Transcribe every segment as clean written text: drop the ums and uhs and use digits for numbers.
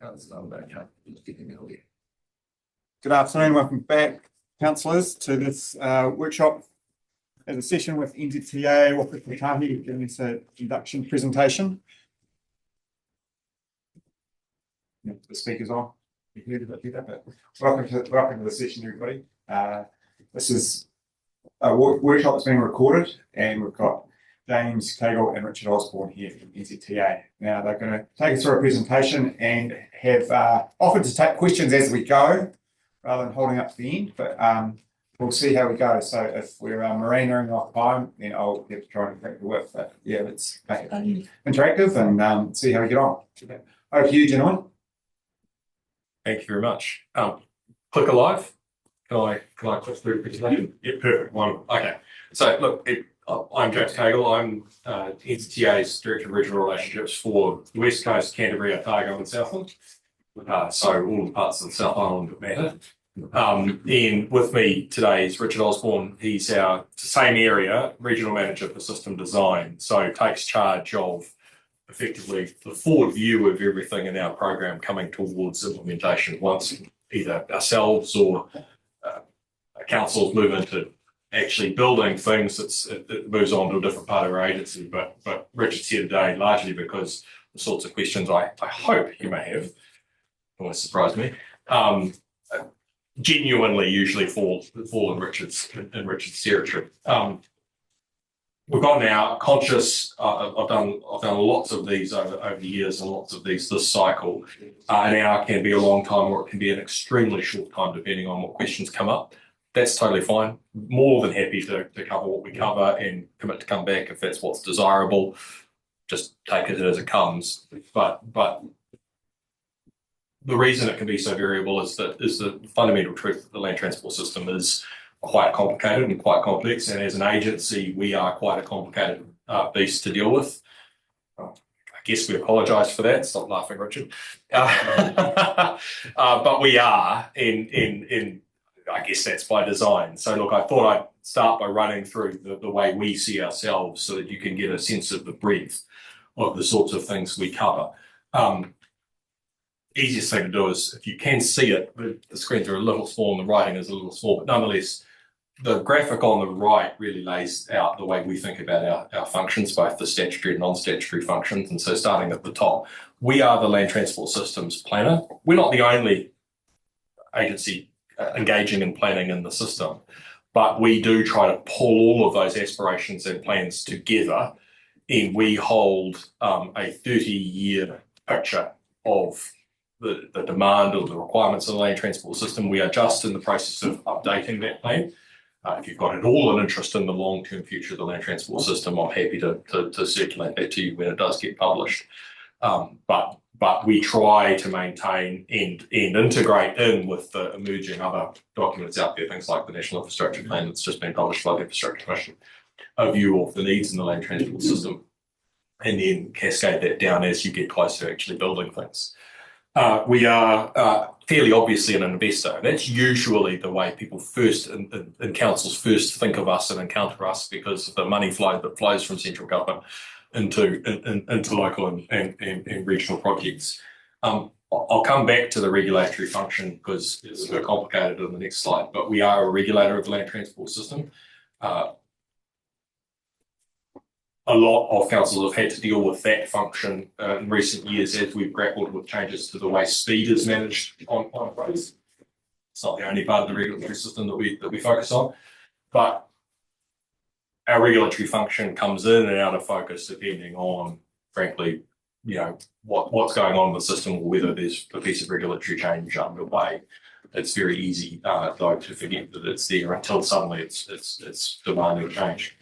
Good afternoon, welcome back, councillors, to this workshop as a session with NZTA, Waka, Kotahi, giving us an induction presentation. The speakers on. Welcome to the session, everybody. This is a workshop that's being recorded, and we've got James Cagle and Richard Osborne here from NZTA. Now they're going to take us through a presentation and have offered to take questions as we go, rather than holding up to the end. But we'll see how we go. So if we're marinering off time, then I'll have to try and crack the whip. But yeah, let's make it interactive and see how we get on. Over to you, gentlemen. Thank you very much. Click alive. Can I click through the presentation? Yeah, perfect. One. Okay. So look, I'm James Cagle. I'm NZTA's Director of Regional Relationships for the West Coast, Canterbury, Otago and Southland. So all the parts of the South Island that matter. And with me today is Richard Osborne. He's our same area Regional Manager for System Design. So takes charge of effectively the forward view of everything in our program coming towards implementation once either ourselves or councils move into actually building things. It moves on to a different part of our agency, but Richard's here today largely because the sorts of questions I hope you may have, always surprise me, genuinely usually fall in Richard's territory. We've got now conscious. I've done lots of these over the years and lots of these this cycle. An hour can be a long time, or it can be an extremely short time, depending on what questions come up. That's totally fine. More than happy to cover what we cover and commit to come back if that's what's desirable. Just take it as it comes. But the reason it can be so variable is the fundamental truth that the land transport system is quite complicated and quite complex, and as an agency, we are quite a complicated beast to deal with. I guess we apologise for that. Stop laughing, Richard. But we are, in I guess that's by design. So look, I thought I'd start by running through the way we see ourselves so that you can get a sense of the breadth of the sorts of things we cover. Easiest thing to do is, if you can see it, the screens are a little small and the writing is a little small, but nonetheless, the graphic on the right really lays out the way we think about our functions, both the statutory and non-statutory functions. And so starting at the top, we are the land transport systems planner. We're not the only agency engaging in planning in the system, but we do try to pull all of those aspirations and plans together, and we hold a 30-year picture of the demand or the requirements of the land transport system. We are just in the process of updating that plan. If you've got at all an interest in the long-term future of the land transport system, I'm happy to circulate that to you when it does get published. But we try to maintain and integrate in with the emerging other documents out there, things like the National Infrastructure Plan that's just been published by the Infrastructure Commission, a view of the needs in the land transport system, and then cascade that down as you get closer to actually building things. We are fairly obviously an investor, and that's usually the way people first, and councils first think of us and encounter us, because of the money flow that flows from central government into local and regional projects. I'll come back to the regulatory function because it's a bit complicated in the next slide, but we are a regulator of the land transport system. A lot of councils have had to deal with that function in recent years as we've grappled with changes to the way speed is managed on roads. It's not the only part of the regulatory system that we focus on, but our regulatory function comes in and out of focus depending on, frankly, what's going on in the system, or whether there's a piece of regulatory change underway. It's very easy, though, to forget that it's there until suddenly it's demanding change.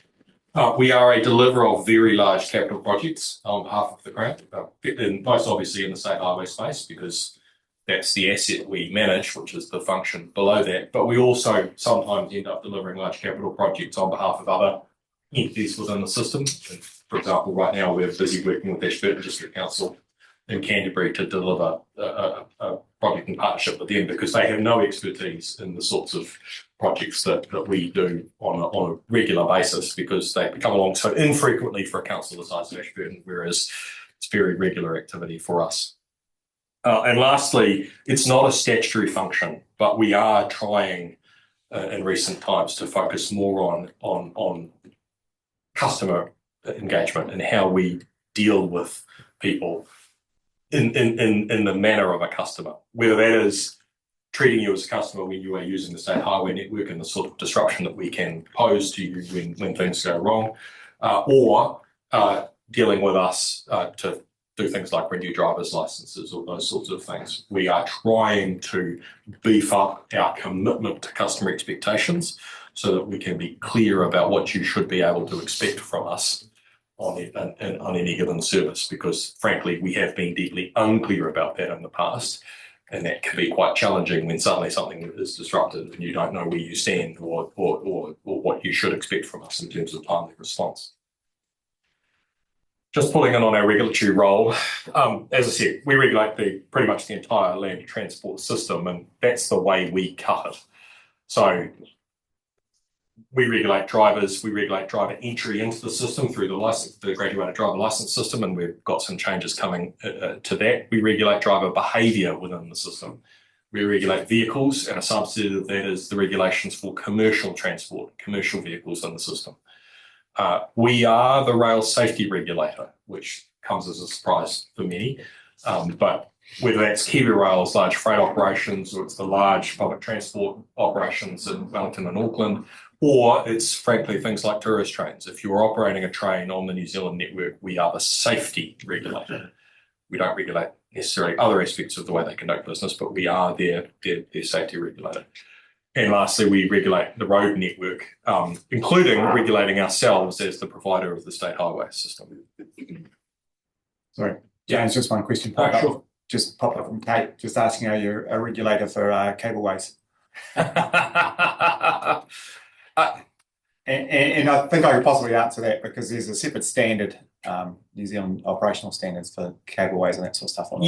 We are a deliverer of very large capital projects on behalf of the Crown, and most obviously in the state highway space, because that's the asset we manage, which is the function below that. But we also sometimes end up delivering large capital projects on behalf of other entities within the system. And for example, right now we're busy working with Ashburton District Council in Canterbury to deliver a project in partnership with them, because they have no expertise in the sorts of projects that we do on a regular basis, because they come along so infrequently for a council the size of Ashburton, whereas it's very regular activity for us. And lastly, it's not a statutory function, but we are trying in recent times to focus more on customer engagement and how we deal with people in the manner of a customer, whether that is treating you as a customer when you are using the state highway network and the sort of disruption that we can pose to you when things go wrong, or dealing with us to do things like renew driver's licenses or those sorts of things. We are trying to beef up our commitment to customer expectations so that we can be clear about what you should be able to expect from us on any given service, because frankly, we have been deeply unclear about that in the past. And that can be quite challenging when suddenly something is disrupted and you don't know where you stand or what you should expect from us in terms of timely response. Just pulling in on our regulatory role, as I said, we regulate pretty much the entire land transport system, and that's the way we cut it. So we regulate drivers, we regulate driver entry into the system through the graduated driver license system, and we've got some changes coming to that. We regulate driver behaviour within the system. We regulate vehicles, and a subset of that is the regulations for commercial transport, commercial vehicles in the system. We are the rail safety regulator, which comes as a surprise for many, but whether that's Kiwi Rail's large freight operations, or it's the large public transport operations in Wellington and Auckland, or it's frankly things like tourist trains. If you're operating a train on the New Zealand network, we are the safety regulator. We don't regulate necessarily other aspects of the way they conduct business, but we are their safety regulator. And lastly, we regulate the road network, including regulating ourselves as the provider of the state highway system. Sorry, James, just one question. Sure. Just popped up from Kate, just asking, are you a regulator for cableways? And I think I could possibly answer that because there's a separate standard, New Zealand operational standards for cableways and that sort of stuff. I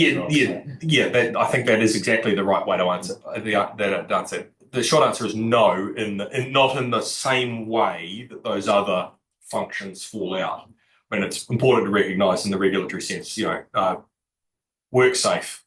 think that is exactly the right way to answer that. The short answer is no, not in the same way that those other functions fall out. When it's important to recognise in the regulatory sense, WorkSafe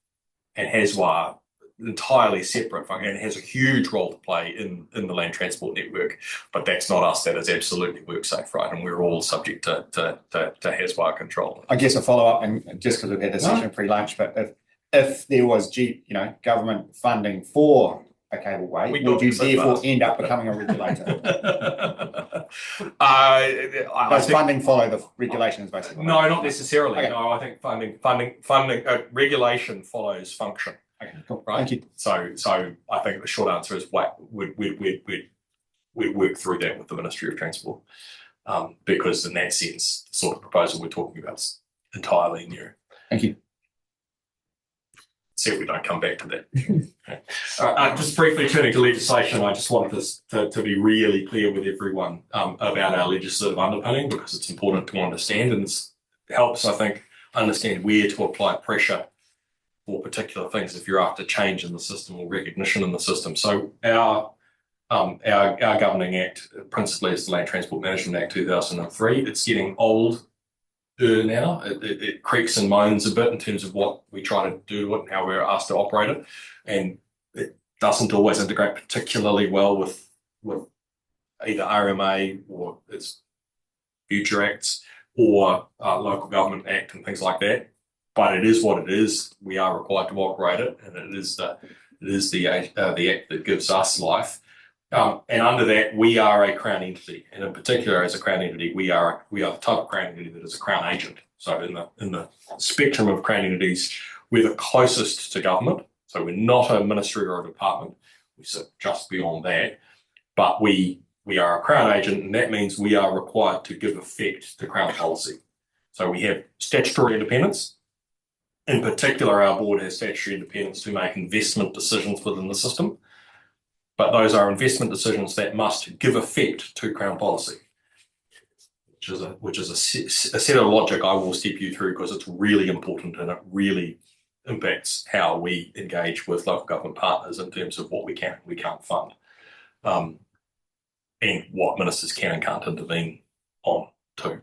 and HASWA entirely separate function and has a huge role to play in the land transport network, but that's not us. That is absolutely WorkSafe, right? And we're all subject to HASWA control. I guess a follow up, and just because we've had this session pre-lunch, but if there was government funding for a cableway, would you therefore end up becoming a regulator? Does funding follow the regulations, basically? No, not necessarily. Okay. No, I think funding, regulation follows function. Okay, cool. Right. Thank you. So I think the short answer is we'd work through that with the Ministry of Transport, because in that sense, the sort of proposal we're talking about is entirely new. Thank you. See if we don't come back to that. Just briefly turning to legislation, I just wanted this to be really clear with everyone about our legislative underpinning, because it's important to understand, and it helps, I think, understand where to apply pressure for particular things if you're after change in the system or recognition in the system. So our governing act principally is the Land Transport Management Act 2003. It's getting old now. It creaks and moans a bit in terms of what we try to do and how we're asked to operate it, and it doesn't always integrate particularly well with either RMA or its future acts or local government act and things like that. But it is what it is. We are required to operate it, and it is the act that gives us life. And under that, we are a Crown entity, and in particular, as a Crown entity, we are the type of Crown entity that is a Crown agent. So in the spectrum of Crown entities, we're the closest to government. So we're not a ministry or a department. We sit just beyond that, but we are a Crown agent, and that means we are required to give effect to Crown policy. So we have statutory independence. In particular, our board has statutory independence to make investment decisions within the system. But those are investment decisions that must give effect to Crown policy, which is a set of logic I will step you through because it's really important and it really impacts how we engage with local government partners in terms of what we can and we can't fund, and what ministers can and can't intervene on too.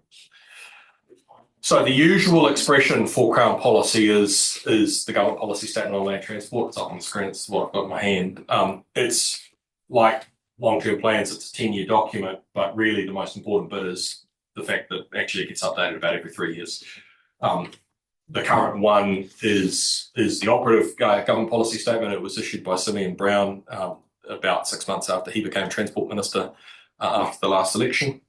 So the usual expression for Crown policy is the government policy statement on land transport. It's up on the screen. It's what I've got in my hand. It's like long-term plans. It's a 10-year document, but really the most important bit is the fact that actually it gets updated about every 3 years. The current one is the operative government policy statement. It was issued by Simeon Brown about 6 months after he became Transport Minister after the last election.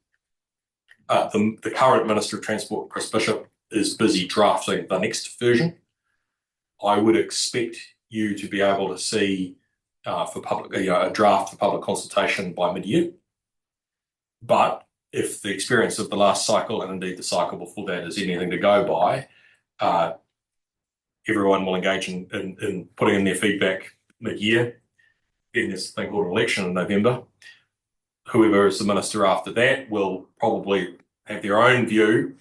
The current Minister of Transport, Chris Bishop, is busy drafting the next version. I would expect you to be able to see for public, a draft for public consultation by mid-year. But if the experience of the last cycle and indeed the cycle before that is anything to go by, everyone will engage in putting in their feedback mid-year. Then there's a thing called an election in November. Whoever is the minister after that will probably have their own view,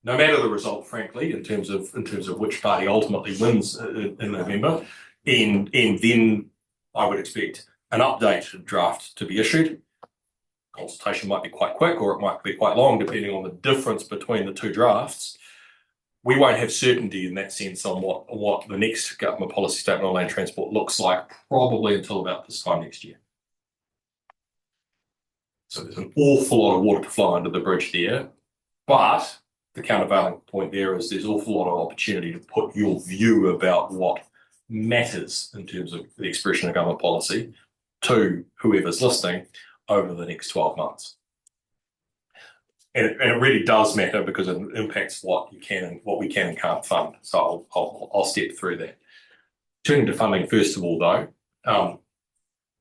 no matter the result, frankly, in terms of which party ultimately wins in November. And then I would expect an updated draft to be issued. Consultation might be quite quick or it might be quite long, depending on the difference between the two drafts. We won't have certainty in that sense on what the next government policy statement on land transport looks like, probably until about this time next year. So there's an awful lot of water to flow under the bridge there, but the countervailing point there is there's an awful lot of opportunity to put your view about what matters in terms of the expression of government policy to whoever's listening over the next 12 months. And it really does matter because it impacts what we can and can't fund. So I'll step through that. Turning to funding, first of all, though,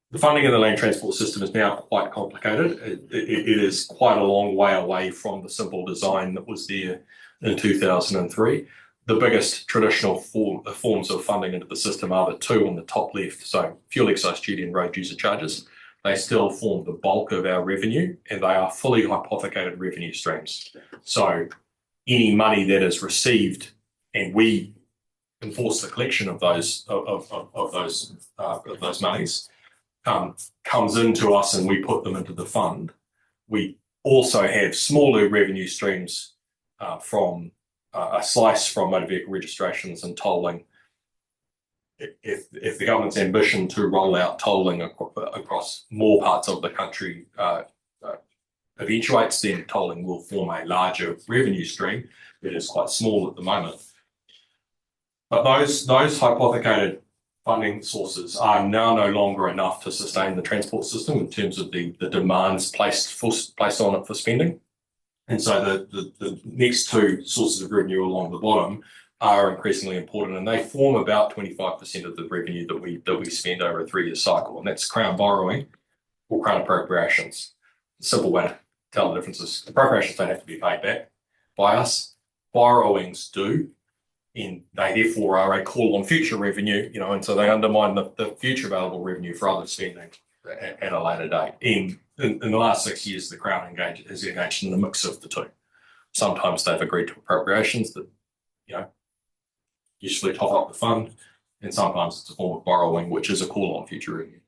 the funding in the land transport system is now quite complicated. It is quite a long way away from the simple design that was there in 2003. The biggest traditional forms of funding into the system are the two on the top left, so fuel excise duty and road user charges. They still form the bulk of our revenue, and they are fully hypothecated revenue streams. So any money that is received, and we enforce the collection of those monies, comes into us and we put them into the fund. We also have smaller revenue streams from a slice from motor vehicle registrations and tolling. If the government's ambition to roll out tolling across more parts of the country eventuates, then tolling will form a larger revenue stream. It is quite small at the moment. But those hypothecated funding sources are now no longer enough to sustain the transport system in terms of the demands placed on it for spending. And so the next two sources of revenue along the bottom are increasingly important, and they form about 25% of the revenue that we spend over a 3-year cycle, and that's Crown borrowing or Crown appropriations. A simple way to tell the difference is appropriations don't have to be paid back by us. Borrowings do, and they therefore are a call on future revenue, and so they undermine the future available revenue for other spending at a later date. In the last 6 years, the Crown has engaged in the mix of the two. Sometimes they've agreed to appropriations that, usefully top up the fund, and sometimes it's a form of borrowing, which is a call on future revenue.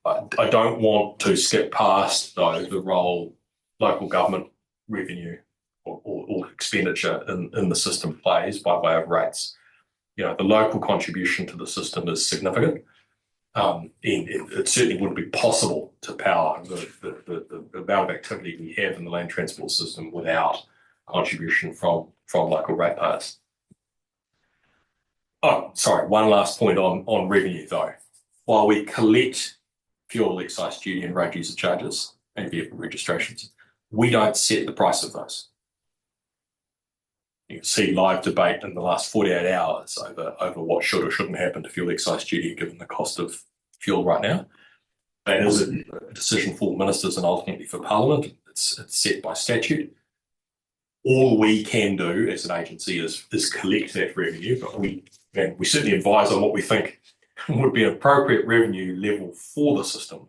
I don't want to skip past, though, the role local government revenue or expenditure in the system plays by way of rates. The local contribution to the system is significant, and it certainly wouldn't be possible to power the amount of activity we have in the land transport system without contribution from local ratepayers. Oh, sorry, one last point on revenue, though. While we collect fuel excise duty and road user charges and vehicle registrations, we don't set the price of those. You can see live debate in the last 48 hours over what should or shouldn't happen to fuel excise duty given the cost of fuel right now. That is a decision for ministers and ultimately for Parliament. It's set by statute. All we can do as an agency is collect that revenue, but we certainly advise on what we think would be an appropriate revenue level for the system,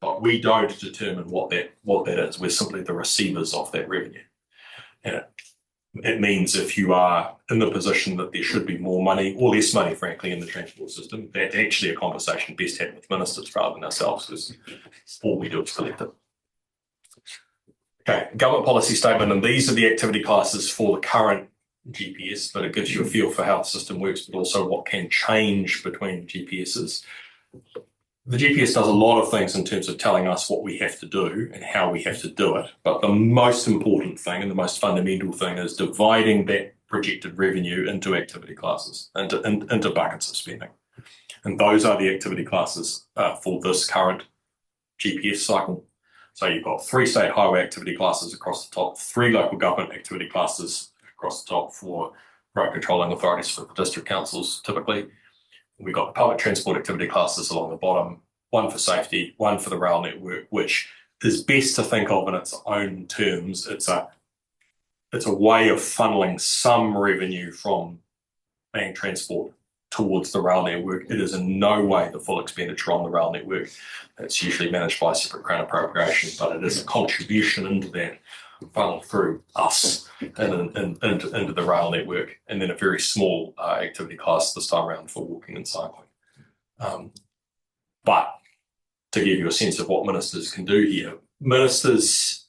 but we don't determine what that is. We're simply the receivers of that revenue. And it means if you are in the position that there should be more money or less money, frankly, in the transport system, that's actually a conversation best had with ministers rather than ourselves, because all we do is collect it. Okay, government policy statement, and these are the activity classes for the current GPS, but it gives you a feel for how the system works, but also what can change between GPSs. The GPS does a lot of things in terms of telling us what we have to do and how we have to do it. But the most important thing and the most fundamental thing is dividing that projected revenue into activity classes, into buckets of spending. And those are the activity classes for this current GPS cycle. So you've got 3 state highway activity classes across the top, 3 local government activity classes across the top for road controlling authorities for the district councils typically. We've got the public transport activity classes along the bottom, 1 for safety, 1 for the rail network, which is best to think of in its own terms. It's a way of funneling some revenue from land transport towards the rail network. It is in no way the full expenditure on the rail network. It's usually managed by a separate grant appropriation, but it is a contribution into that funneled through us and into the rail network, and then a very small activity class this time around for walking and cycling. But to give you a sense of what ministers can do here, ministers,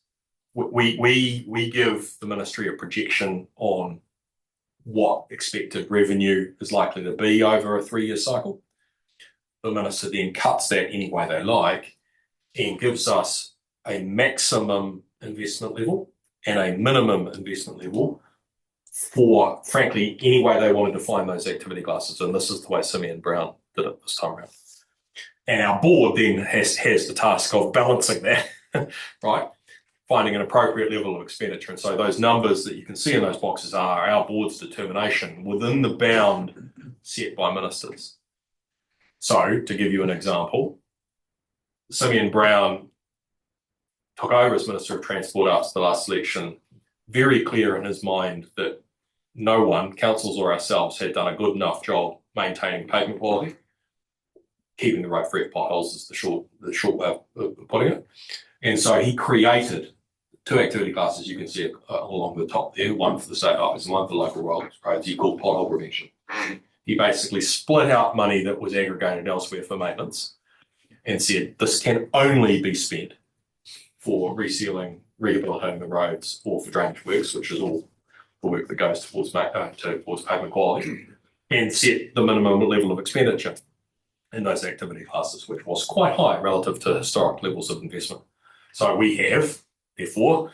we give the ministry a projection on what expected revenue is likely to be over a 3-year cycle. The minister then cuts that any way they like and gives us a maximum investment level and a minimum investment level for, frankly, any way they want to define those activity classes. And this is the way Simeon Brown did it this time around. And our board then has the task of balancing that, right? Finding an appropriate level of expenditure. And so those numbers that you can see in those boxes are our board's determination within the bound set by ministers. So to give you an example, Simeon Brown took over as Minister of Transport after the last election, very clear in his mind that no one, councils or ourselves, had done a good enough job maintaining pavement quality. Keeping the road free of potholes is the short way of putting it. And so he created 2 activity classes you can see along the top there, 1 for the state highways and 1 for local roads, he called pothole prevention. He basically split out money that was aggregated elsewhere for maintenance and said this can only be spent for resealing, rehabilitating the roads, or for drainage works, which is all the work that goes towards pavement quality, and set the minimum level of expenditure in those activity classes, which was quite high relative to historic levels of investment. So we have, therefore,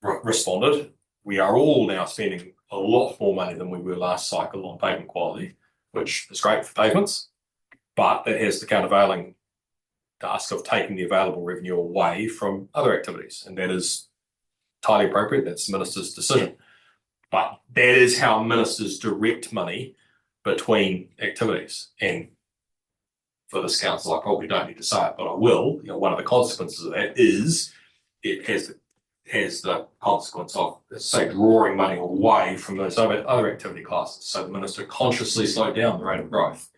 responded. We are all now spending a lot more money than we were last cycle on pavement quality, which is great for pavements, but it has the countervailing task of taking the available revenue away from other activities, and that is entirely appropriate. That's the minister's decision. But that is how ministers direct money between activities. And for this council, I probably don't need to say it, but I will. One of the consequences of that is it has the consequence of, say, drawing money away from those other activity classes. So the minister consciously slowed down the rate of growth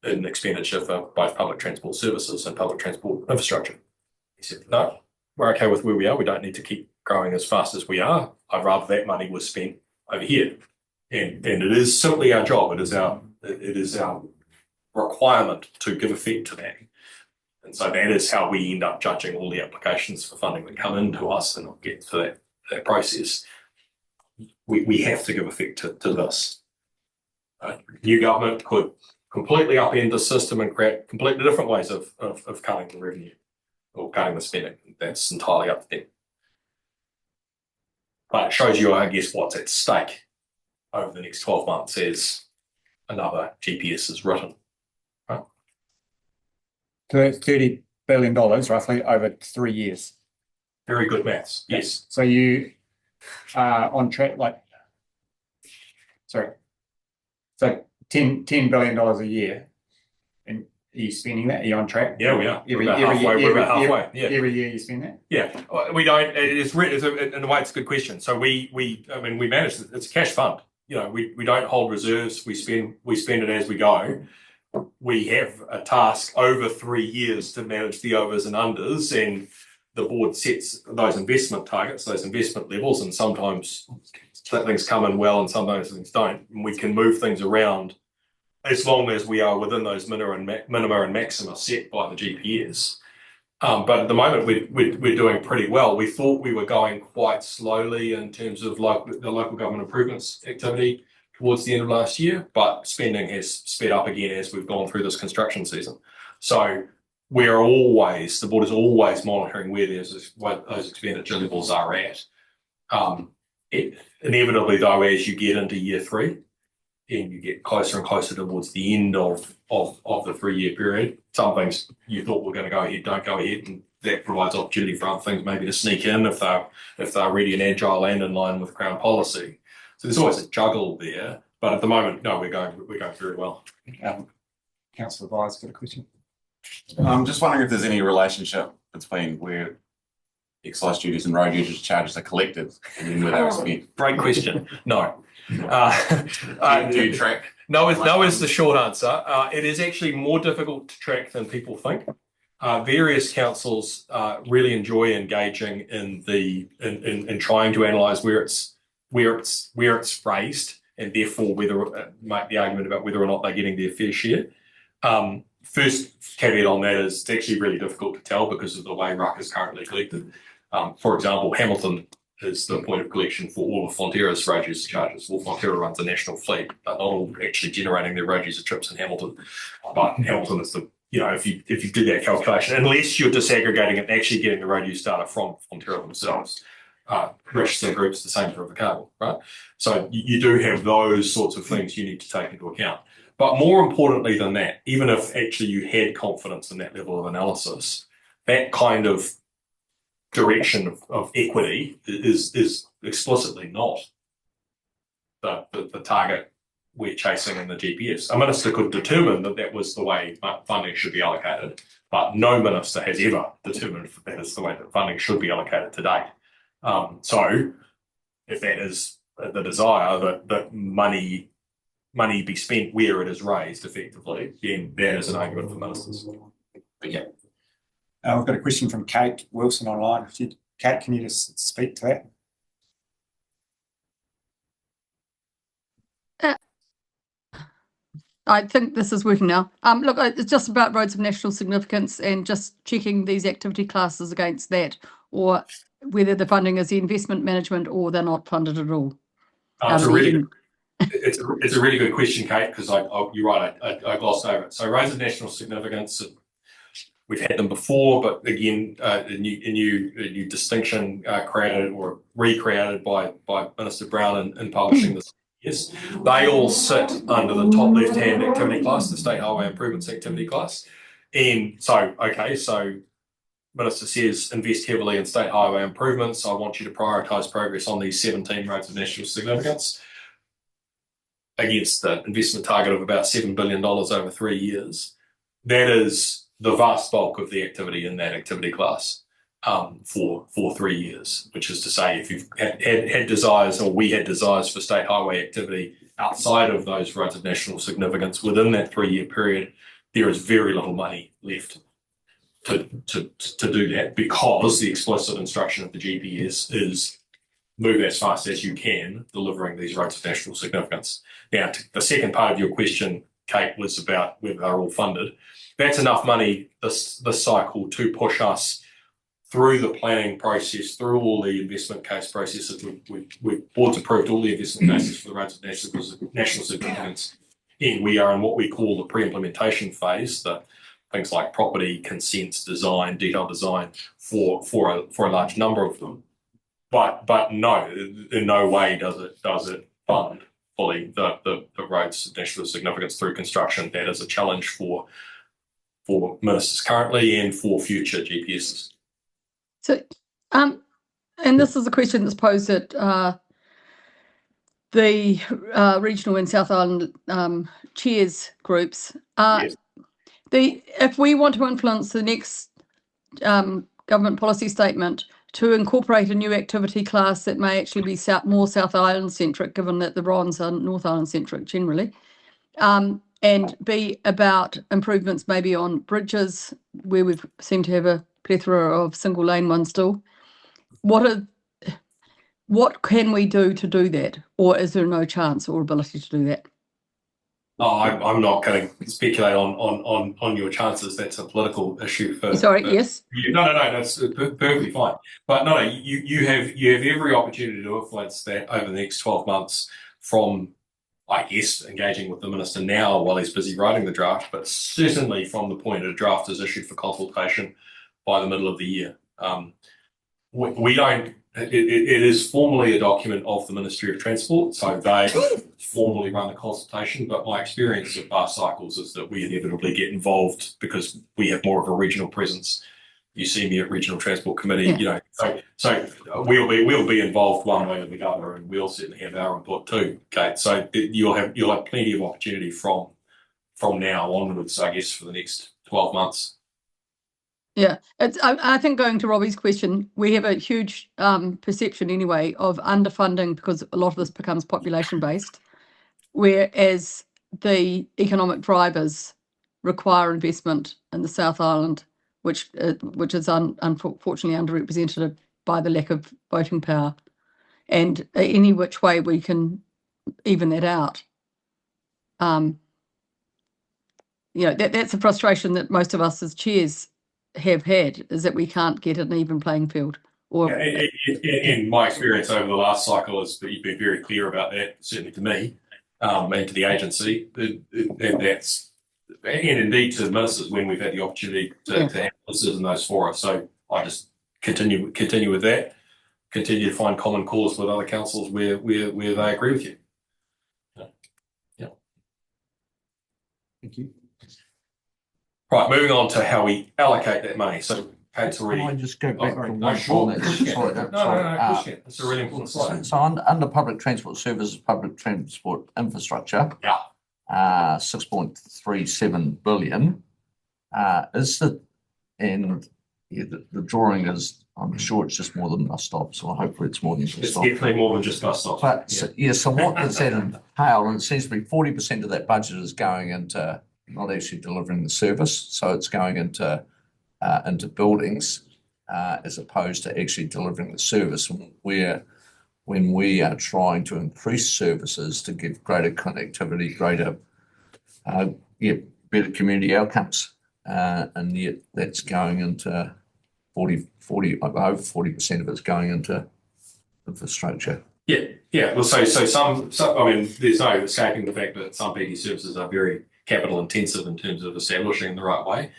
in expenditure for both public transport services and public transport infrastructure. He said, no, we're okay with where we are. We don't need to keep growing as fast as we are. I'd rather that money was spent over here. And it is simply our job. It is our requirement to give effect to that. And so that is how we end up judging all the applications for funding that come into us, and I'll get to that process. We have to give effect to this. New government could completely upend the system and create completely different ways of cutting the revenue or cutting the spending. That's entirely up to them. But it shows you, I guess, what's at stake over the next 12 months as another GPS is written. Right? $30 billion roughly over 3 years. Very good maths. Yes. So you are on track, so $10 billion a year, and are you spending that? Are you on track? Yeah, we are. We're about halfway. Yeah. Every year you spend that? Yeah, we don't. In a way, it's a good question. So we manage it. It's a cash fund. We don't hold reserves. We spend it as we go. We have a task over 3 years to manage the overs and unders, and the board sets those investment targets, those investment levels, and sometimes things come in well and sometimes things don't. And we can move things around as long as we are within those minima and maxima set by the GPS. But at the moment, we're doing pretty well. We thought we were going quite slowly in terms of the local government improvements activity towards the end of last year, but spending has sped up again as we've gone through this construction season. So the board is always monitoring what those expenditure levels are at. Inevitably, though, as you get into year 3, and you get closer and closer towards the end of the 3-year period, some things you thought were going to go ahead don't go ahead, and that provides opportunity for other things maybe to sneak in if they're ready and agile and in line with Crown policy. So there's always a juggle there, but at the moment, no, we're going very well. Councillor Vy's got a question. I'm just wondering if there's any relationship between where excise duties and road usage charges are collected and then where they're spent. Great question. No. Do you track? No is the short answer. It is actually more difficult to track than people think. Various councils really enjoy engaging in trying to analyse where it's raised, and therefore make the argument about whether or not they're getting their fair share. First caveat on that is it's actually really difficult to tell because of the way Waka is currently collected. For example, Hamilton is the point of collection for all of Fonterra's road user charges. Well, Fonterra runs a national fleet, but not all actually generating their road user trips in Hamilton. But Hamilton is if you do that calculation, unless you're disaggregating it and actually getting the road use data from Fonterra themselves, register groups the same for Waka, right? So you do have those sorts of things you need to take into account. But more importantly than that, even if actually you had confidence in that level of analysis, that kind of direction of equity is explicitly not the target we're chasing in the GPS. A minister could determine that was the way funding should be allocated, but no minister has ever determined that is the way that funding should be allocated to date. So if that is the desire that money be spent where it is raised effectively, then that is an argument for ministers. But yeah. We've got a question from Kate Wilson online. Kate, can you just speak to that? I think this is working now. Look, it's just about roads of national significance and just checking these activity classes against that, or whether the funding is the investment management or they're not funded at all. It's a really good question, Kate, because you're right, I glossed over it. So roads of national significance, we've had them before, but again, a new distinction created or recreated by Minister Brown in publishing this. Yes, they all sit under the top left-hand activity class, the State Highway Improvements activity class. And so Minister says invest heavily in state highway improvements. I want you to prioritise progress on these 17 roads of national significance against the investment target of about $7 billion over 3 years. That is the vast bulk of the activity in that activity class for 3 years, which is to say, if you've had desires, or we had desires for state highway activity outside of those roads of national significance within that 3-year period, there is very little money left to do that, because the explicit instruction of the GPS is move as fast as you can delivering these roads of national significance. Now, the second part of your question, Kate, was about whether they're all funded. That's enough money this cycle to push us through the planning process, through all the investment case processes. We've board's approved all the investment cases for the roads of national significance, and we are in what we call the pre-implementation phase, the things like property, consents, design, detailed design for a large number of them. But no, in no way does it fund fully the roads of national significance through construction. That is a challenge for ministers currently and for future GPSs. So, and this is a question that's posed at the regional and South Island chairs groups. Yes. If we want to influence the next government policy statement to incorporate a new activity class that may actually be more South Island centric, given that the RONs are North Island centric generally, and be about improvements maybe on bridges where we seem to have a plethora of single lane ones still. What can we do to do that, or is there no chance or ability to do that? I'm not going to speculate on your chances. That's a political issue for. Sorry, for yes. you. No, that's perfectly fine. But no, you have every opportunity to influence that over the next 12 months from, I guess, engaging with the minister now while he's busy writing the draft, but certainly from the point a draft is issued for consultation by the middle of the year. We don't. It is formally a document of the Ministry of Transport, so they formally run the consultation. But my experience of past cycles is that we inevitably get involved because we have more of a regional presence. You see me at Regional Transport Committee, Yeah. you know, so we'll be involved one way or the other, and we'll certainly have our input too. Okay, so you'll have plenty of opportunity from now onwards, I guess, for the next 12 months. Yeah, I think going to Robbie's question, we have a huge perception anyway of underfunding because a lot of this becomes population based, whereas the economic drivers require investment in the South Island, which is unfortunately underrepresented by the lack of voting power, and any which way we can even that out. That's a frustration that most of us as chairs have had, is that we can't get an even playing field. Or in my experience over the last cycle is that you've been very clear about that, certainly to me, and to the agency, and that's, and indeed to the ministers when we've had the opportunity to have ministers in those fora. So I just continue with that, continue to find common cause with other councils where they agree with you. Yeah. Thank you. Right, moving on to how we allocate that money. So Kate's Can already. I just go back sorry. to No, one sure. comment? Sorry, No, sorry. of course you can. It's a really important slide. So under public transport services, public transport infrastructure, Yeah. 6.37 billion. The drawing is, I'm sure it's just more than bus stops, so hopefully it's more than bus It's stops. definitely more than just bus stops. But so what does that entail? And it seems to be 40% of that budget is going into not actually delivering the service, so it's going into buildings as opposed to actually delivering the service. When we are trying to increase services to give greater connectivity, greater better community outcomes, and yet that's going into 40 over 40% of it's going into infrastructure. Yeah. Well, so some. I mean, there's no escaping the fact that some PT services are very capital intensive in terms of establishing in the right way,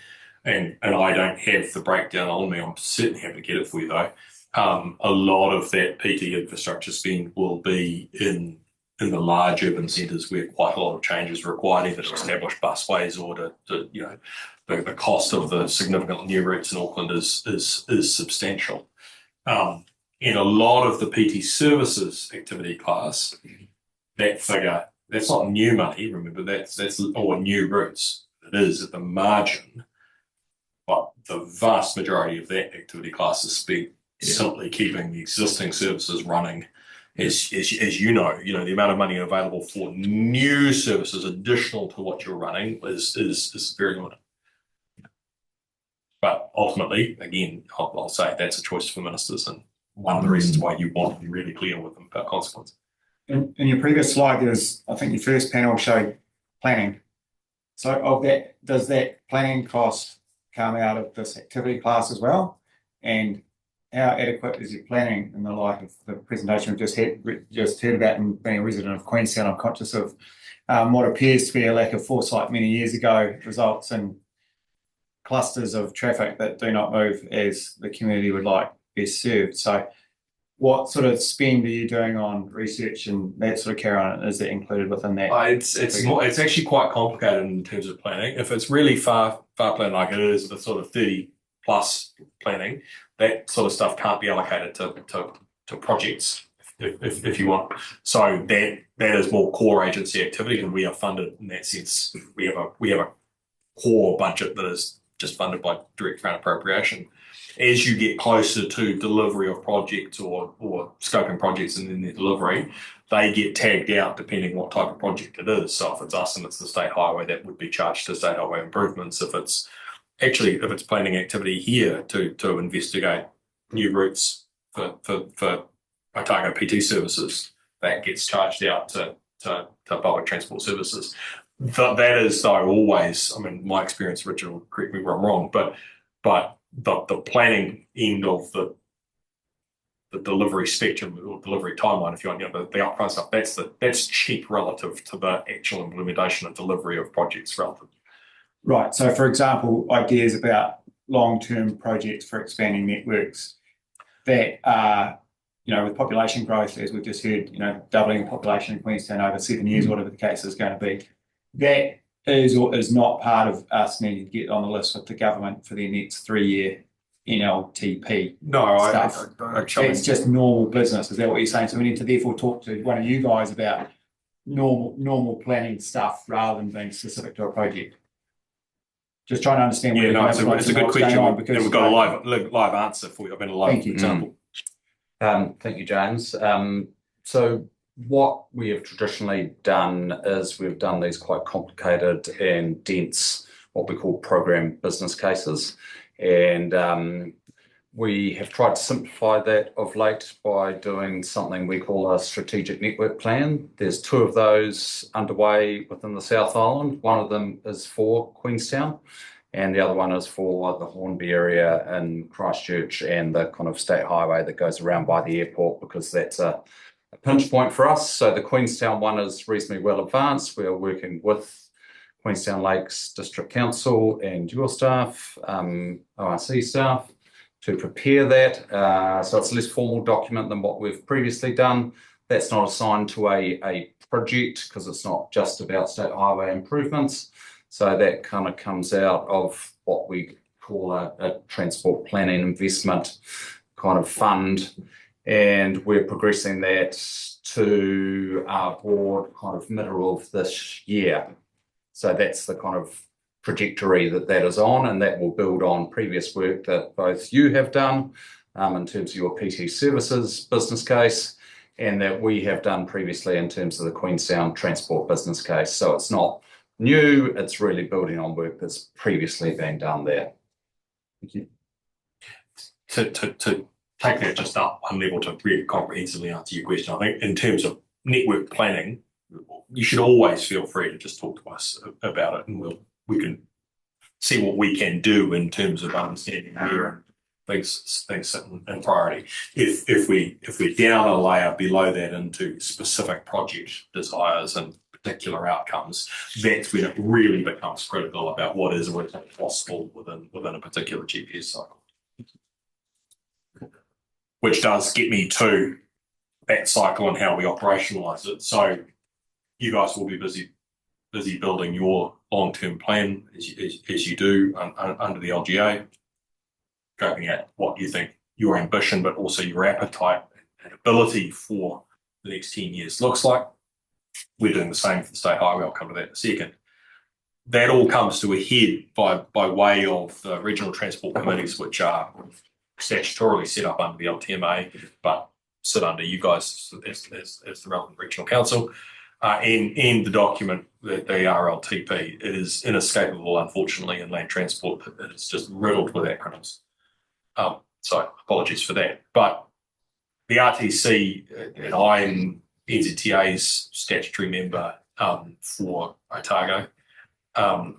and I don't have the breakdown on me. I'm certainly happy to get it for you though. A lot of that PT infrastructure spend will be in the large urban centres where quite a lot of changes are required, either to establish busways or to the cost of the significant new routes in Auckland is substantial. In a lot of the PT services activity class, that figure, that's not new money, remember, that's or new routes. It is at the margin, but the vast majority of that activity class is spent simply keeping the existing services running. As you know, the amount of money available for new services additional to what you're running is very limited. But ultimately, again, I'll say that's a choice for ministers, and one of the reasons why you want to be really clear with them about consequence. In your previous slide, I think your first panel showed planning. So of that, does that planning cost come out of this activity class as well? And how adequate is your planning in the light of the presentation we've just heard about? And being a resident of Queenstown, I'm conscious of what appears to be a lack of foresight many years ago results in clusters of traffic that do not move as the community would like best served. So what sort of spend are you doing on research and that sort of carry on? Is that included within that? It's actually quite complicated in terms of planning. If it's really far planning like it is, the sort of 30 plus planning, that sort of stuff can't be allocated to projects if you want. So that is more core agency activity, and we are funded in that sense. We have a core budget that is just funded by direct grant appropriation. As you get closer to delivery of projects or scoping projects and then their delivery, they get tagged out depending what type of project it is. So if it's us and it's the state highway, that would be charged to state highway improvements. If it's planning activity here to investigate new routes for Otago PT services, that gets charged out to public transport services. That is though always, I mean, my experience, Richard will correct me where I'm wrong, but the planning end of the delivery spectrum or delivery timeline, if you want, the upfront stuff, that's cheap relative to the actual implementation and delivery of projects relative. Right. So, for example, ideas about long-term projects for expanding networks that are, with population growth, as we've just heard, doubling the population in Queenstown over 7 years, whatever the case is going to be, that is or is not part of us needing to get on the list with the government for their next 3-year NLTP. No, stuff. It's just normal business. Is that what you're saying? So we need to therefore talk to one of you guys about normal planning stuff rather than being specific to a project. Just trying to understand where it's a good question. Because we've got a live answer for you. I've been a live example. Thank you, James. So what we have traditionally done is we've done these quite complicated and dense, what we call program business cases. And we have tried to simplify that of late by doing something we call a strategic network plan. There's 2 of those underway within the South Island. One of them is for Queenstown, and the other one is for the Hornby area in Christchurch and the kind of state highway that goes around by the airport, because that's a pinch point for us. So the Queenstown one is reasonably well advanced. We are working with Queenstown Lakes District Council and your staff, ORC staff, to prepare that. So it's a less formal document than what we've previously done. That's not assigned to a project because it's not just about state highway improvements. So that kind of comes out of what we call a transport planning investment kind of fund. And we're progressing that to our board kind of middle of this year. So that's the kind of trajectory that is on, and that will build on previous work that both you have done in terms of your PT services business case, and that we have done previously in terms of the Queenstown transport business case. So it's not new, it's really building on work that's previously been done there. Thank you. To take that just up one level to really comprehensively answer your question, I think in terms of network planning, you should always feel free to just talk to us about it, and we can see what we can do in terms of understanding where things sit in priority. If we're down a layer below that into specific project desires and particular outcomes, that's when it really becomes critical about what is possible within a particular GPS cycle. Which does get me to that cycle and how we operationalise it. So you guys will be busy building your long-term plan as you do under the LGA, scoping out what you think your ambition, but also your appetite and ability for the next 10 years looks like. We're doing the same for the state highway. I'll come to that in a second. That all comes to a head by way of the regional transport committees, which are statutorily set up under the LTMA, but sit under you guys as the relevant regional council. And the document, the RLTP, it is inescapable, unfortunately, in land transport. It's just riddled with acronyms. So apologies for that. But the RTC, and I'm NZTA's statutory member for Otago. The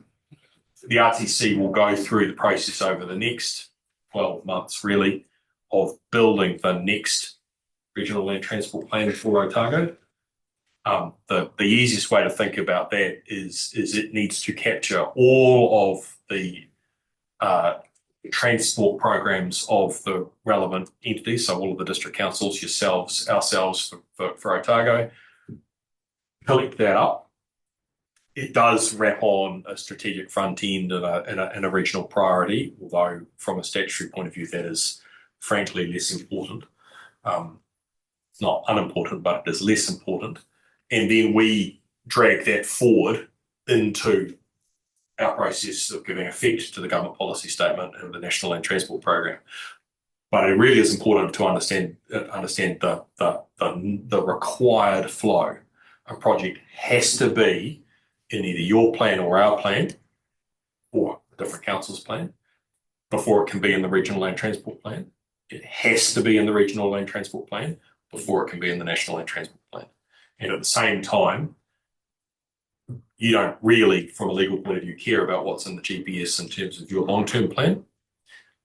RTC will go through the process over the next 12 months, really, of building the next regional land transport plan for Otago. The easiest way to think about that is it needs to capture all of the transport programs of the relevant entities, so all of the district councils, yourselves, ourselves for Otago. Collect that up. It does wrap on a strategic front end and a regional priority, although from a statutory point of view, that is frankly less important. It's not unimportant, but it is less important. And then we drag that forward into our process of giving effect to the government policy statement and the National Land Transport Program. But it really is important to understand the required flow. A project has to be in either your plan or our plan, or a different council's plan, before it can be in the regional land transport plan. It has to be in the regional land transport plan before it can be in the National Land Transport Plan. And at the same time, you don't really, from a legal point of view, care about what's in the GPS in terms of your long-term plan.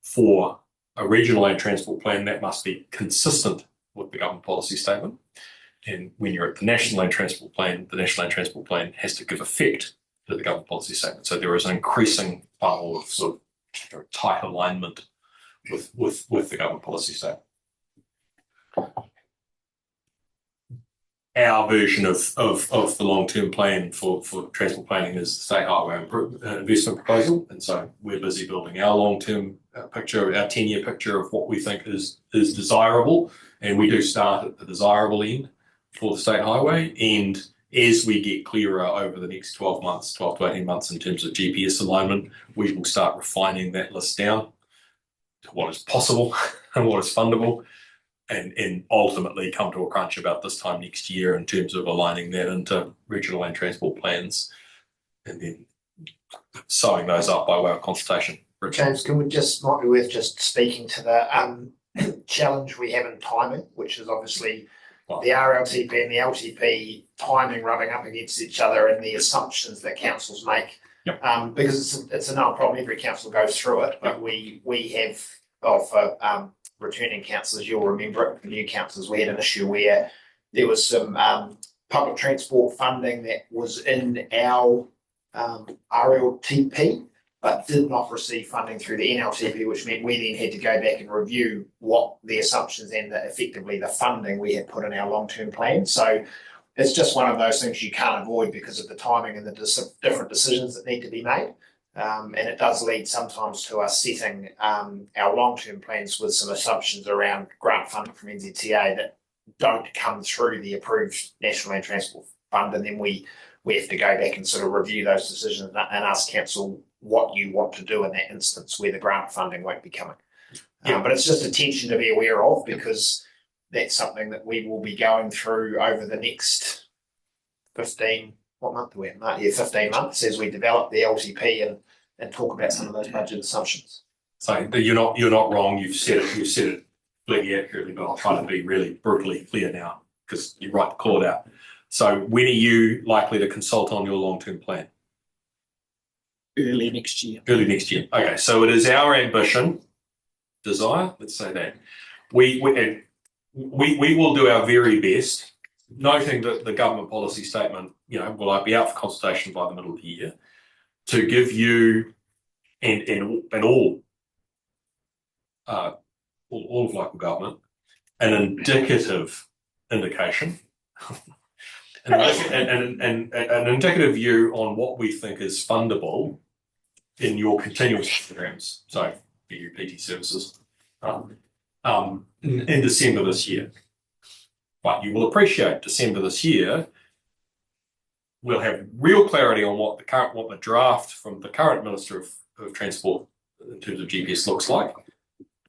For a regional land transport plan, that must be consistent with the government policy statement. And when you're at the national land transport plan, the national land transport plan has to give effect to the government policy statement. So there is an increasing funnel of sort of tight alignment with the government policy statement. Our version of the long-term plan for transport planning is the State Highway Investment Proposal, and so we're busy building our long-term picture, our 10-year picture of what we think is desirable, and we do start at the desirable end for the State Highway. And as we get clearer over the next 12 to 18 months in terms of GPS alignment, we will start refining that list down to what is possible and what is fundable. And ultimately come to a crunch about this time next year in terms of aligning that into regional land transport plans, and then sewing those up by way of consultation. James, might be worth just speaking to the challenge we have in timing, which is obviously the RLTP and the LTP timing rubbing up against each other and the assumptions that councils make. Yep. Because it's a known problem, every council goes through it, but we have, for returning councillors, you'll remember it, for new councillors, we had an issue where there was some public transport funding that was in our RLTP, but did not receive funding through the NLTP, which meant we then had to go back and review what the assumptions and effectively the funding we had put in our long-term plan. So it's just one of those things you can't avoid because of the timing and the different decisions that need to be made. And it does lead sometimes to us setting our long-term plans with some assumptions around grant funding from NZTA that don't come through the approved National Land Transport Fund, and then we have to go back and sort of review those decisions and ask council what you want to do in that instance where the grant funding won't be coming. But it's just a tension to be aware of, because that's something that we will be going through over the next 15 months as we develop the LTP and talk about some of those budget assumptions. So you're not wrong. You've said it completely accurately, but I'll try to be really brutally clear now, because you're right to call it out. So when are you likely to consult on your long-term plan? Early next year. Early next year. Okay, so it is our ambition, desire, let's say that, we will do our very best, noting that the government policy statement, will be out for consultation by the middle of the year, to give you and all of local government an indicative indication, and an indicative view on what we think is fundable in your continuous programs. So your PT services in December this year. But you will appreciate December this year, we'll have real clarity on what the draft from the current Minister of Transport in terms of GPS looks like.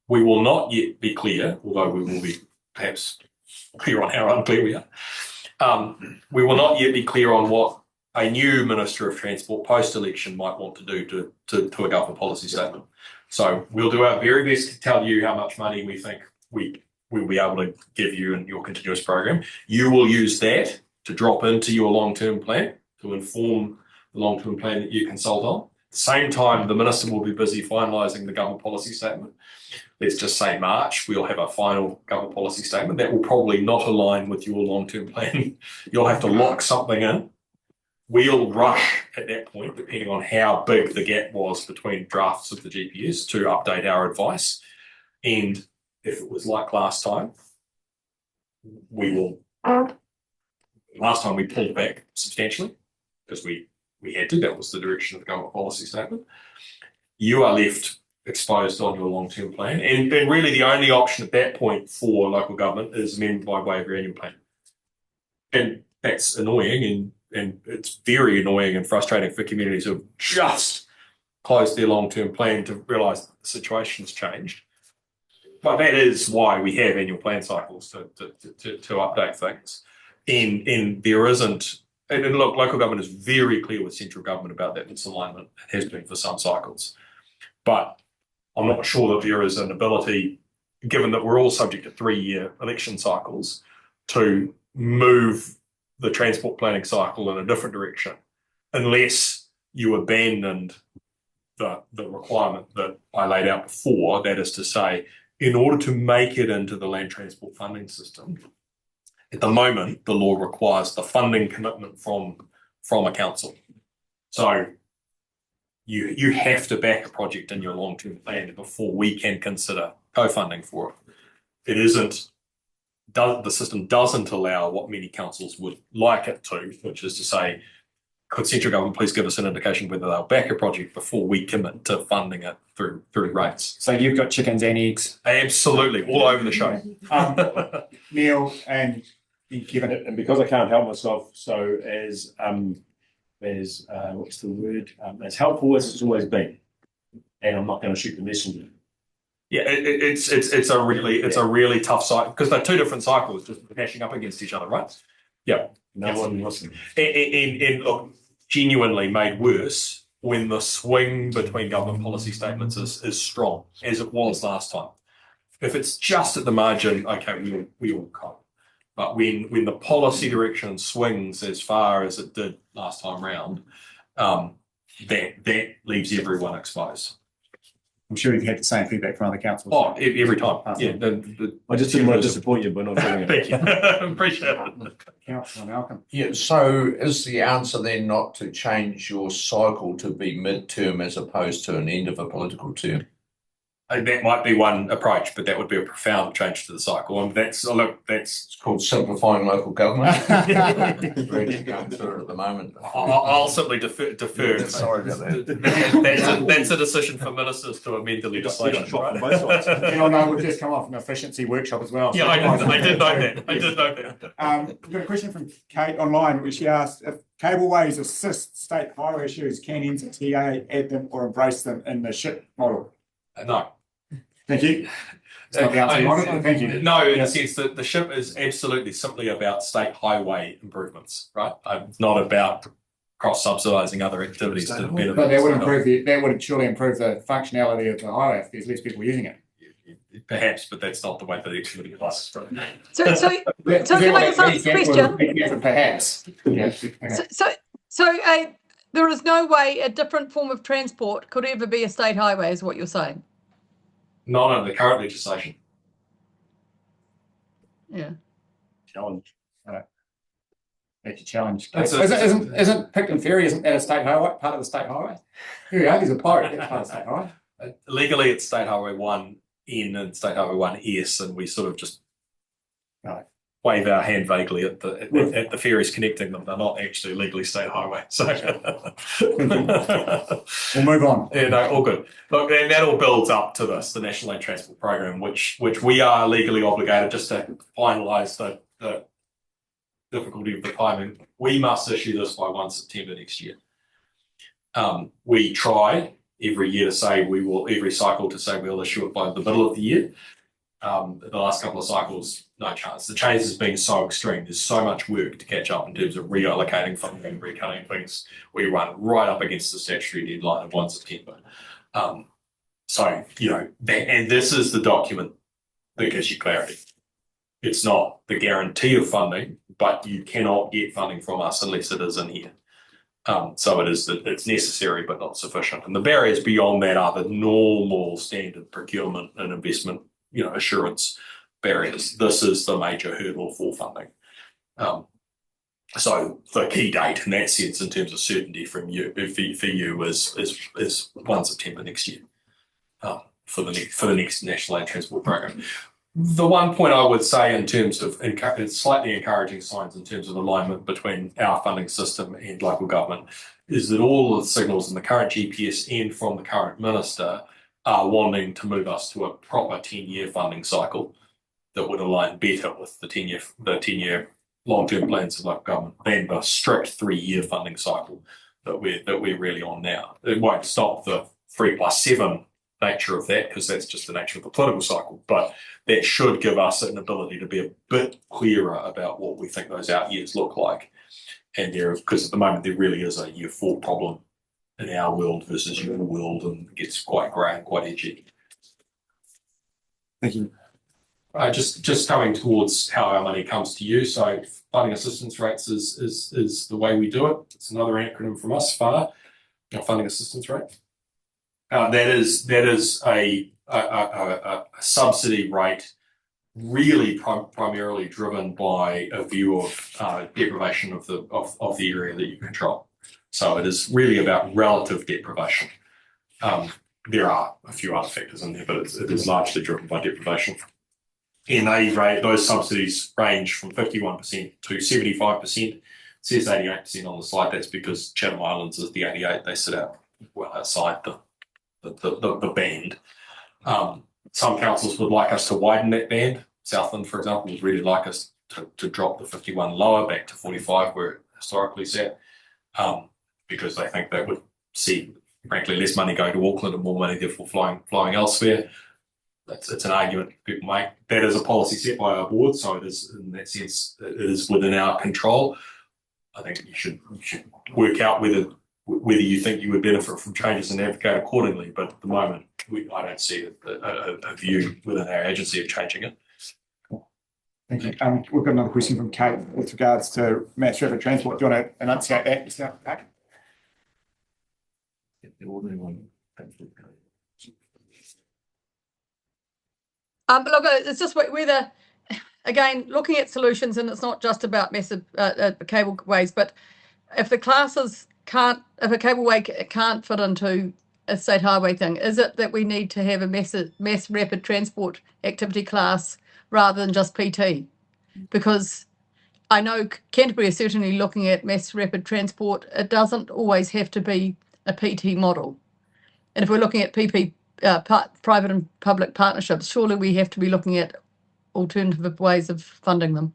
We will not yet be clear, although we will be perhaps clear on how unclear we are. We will not yet be clear on what a new Minister of Transport post-election might want to do to a government policy statement. So we'll do our very best to tell you how much money we think we'll be able to give you in your continuous program. You will use that to drop into your long-term plan to inform the long-term plan that you consult on. At the same time, the Minister will be busy finalising the government policy statement. Let's just say March, we'll have a final government policy statement that will probably not align with your long-term plan. You'll have to lock something in. We'll rush at that point, depending on how big the gap was between drafts of the GPS, to update our advice. And if it was like last time, last time we pulled back substantially because we had to. That was the direction of the government policy statement. You are left exposed on your long-term plan, and really the only option at that point for local government is amendment by way of your annual plan. And that's annoying, and it's very annoying and frustrating for communities who have just closed their long-term plan to realise the situation's changed. But that is why we have annual plan cycles to update things. And there isn't, and look, local government is very clear with central government about that misalignment. It has been for some cycles. But I'm not sure that there is an ability, given that we're all subject to 3-year election cycles, to move the transport planning cycle in a different direction unless you abandoned the requirement that I laid out before, that is to say, in order to make it into the land transport funding system, at the moment, the law requires the funding commitment from a council. So you have to back a project in your long-term plan before we can consider co-funding for it. The system doesn't allow what many councils would like it to, which is to say, could central government please give us an indication whether they'll back a project before we commit to funding it through rates? So you've got chickens and eggs. Absolutely, all over the show. Neil and Kevin. And because I can't help myself, so as what's the word? As helpful as it's always been, and I'm not going to shoot the messenger. Yeah, it's a really tough cycle because they're two different cycles just bashing up against each other, right? Yeah. No one listening. And look, genuinely made worse when the swing between government policy statements is strong, as it was last time. If it's just at the margin, okay, we all cope. But when the policy direction swings as far as it did last time round, that leaves everyone exposed. I'm sure you've had the same feedback from other councils. Oh, every time. Yeah. I just didn't want to disappoint you, but not doing it. Thank you. Appreciate it. Councillor Malcolm. Yeah, so is the answer then not to change your cycle to be mid-term as opposed to an end of a political term? That might be one approach, but that would be a profound change to the cycle. And that's It's called simplifying local government. We're just going through it at the moment. I'll simply defer. Sorry about that. That's a decision for ministers to amend the legislation. Shot from both sides. And I know we've just come off an efficiency workshop as well. Yeah, I did know that. We've We've got a question from Kate online, which she asked, if cableways assist state highway issues, can NZTA add them or embrace them in the SHIP model? No. Thank you. It's not the answer you wanted. Thank you. No, in the sense that the SHIP is absolutely simply about state highway improvements, right? It's not about cross-subsidising other activities to benefit. But that would surely improve the functionality of the highway if there's less people using it. Perhaps, but that's not the way that the activity applies. So can I just ask a question? Perhaps. Yes. Okay. So there is no way a different form of transport could ever be a state highway, is what you're saying? Not under the current legislation. Yeah. Challenge. That's a challenge. That's Isn't Picton Ferry, isn't that a state highway, part of the state highway? Yeah, there's a pirate, that's part of the state highway. Legally, it's State Highway 1N and State Highway 1S, and we sort of just wave our hand vaguely at the ferries connecting them. They're not actually legally state highway. So we'll move on. Yeah, no, all good. Look, and that all builds up to this, the National Land Transport Program, which we are legally obligated just to finalise the difficulty of the timing. We must issue this by 1 September next year. We try every year to say every cycle to say we'll issue it by the middle of the year. The last couple of cycles, no chance. The change has been so extreme. There's so much work to catch up in terms of reallocating funding, recutting things. We run right up against the statutory deadline of 1 September. So, and this is the document that gives you clarity. It's not the guarantee of funding, but you cannot get funding from us unless it is in here. So it's necessary but not sufficient. And the barriers beyond that are the normal standard procurement and investment assurance barriers. This is the major hurdle for funding. So the key date in that sense, in terms of certainty for you is 1 September next year for the next National Land Transport Program. The one point I would say in terms of slightly encouraging signs in terms of alignment between our funding system and local government is that all of the signals in the current GPS and from the current minister are wanting to move us to a proper 10-year funding cycle that would align better with the 10-year long-term plans of local government than the strict 3-year funding cycle that we're really on now. It won't stop the 3+7 nature of that because that's just the nature of the political cycle, but that should give us an ability to be a bit clearer about what we think those out years look like. And because at the moment there really is a year 4 problem in our world versus your world, and it gets quite grey and quite edgy. Thank you. Just coming towards how our money comes to you. So funding assistance rates is the way we do it. It's another acronym from us, FAR, funding assistance rate. That is a subsidy rate, really primarily driven by a view of deprivation of the area that you control. So it is really about relative deprivation. There are a few other factors in there, but it is largely driven by deprivation. In a rate, those subsidies range from 51% to 75%. It says 88% on the slide. That's because Channel Islands is the 88. They sit out well outside the band. Some councils would like us to widen that band. Southland, for example, would really like us to drop the 51 lower back to 45, where it historically sat, because they think that would see, frankly, less money going to Auckland and more money therefore flowing elsewhere. It's an argument people make. That is a policy set by our board, so it is, in that sense, it is within our control. I think you should work out whether you think you would benefit from changes and advocate accordingly. But at the moment, I don't see a view within our agency of changing it. Thank you. We've got another question from Kate with regards to mass rapid transport. Do you want to enunciate that, Mr. Pack? The ordinary one. Look, it's just whether, again, looking at solutions, and it's not just about massive cableways, but if the classes can't, if a cableway can't fit into a state highway thing, is it that we need to have a mass rapid transport activity class rather than just PT? Because I know Canterbury is certainly looking at mass rapid transport. It doesn't always have to be a PT model. And if we're looking at private and public partnerships, surely we have to be looking at alternative ways of funding them.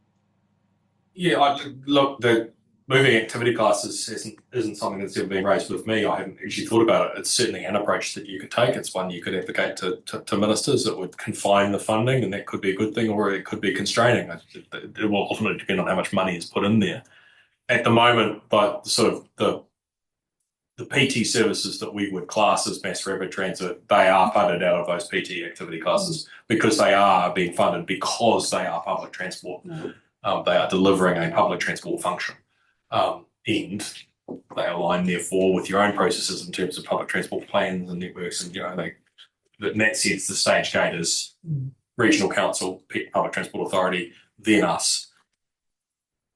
Yeah, look, the moving activity classes isn't something that's ever been raised with me. I haven't actually thought about it. It's certainly an approach that you could take. It's one you could advocate to ministers. It would confine the funding, and that could be a good thing, or it could be constraining. It will ultimately depend on how much money is put in there. At the moment, but sort of the PT services that we would class as mass rapid transit, they are funded out of those PT activity classes because they are being funded because they are public transport. They are delivering a public transport function. And they align, therefore, with your own processes in terms of public transport plans and networks. And, in that sense, the stage gate is regional council, public transport authority, then us.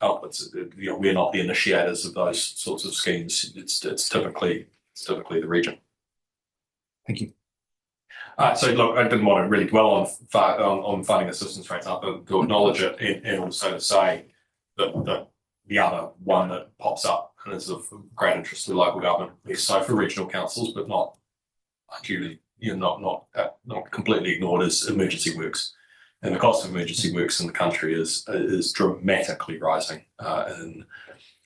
We're not the initiators of those sorts of schemes. It's typically the region. Thank you. So look, I didn't want to really dwell on funding assistance rates, but to acknowledge it and also to say that the other one that pops up and is of great interest to local government, is so for regional councils, but not actually, not completely ignored, is emergency works. And the cost of emergency works in the country is dramatically rising. In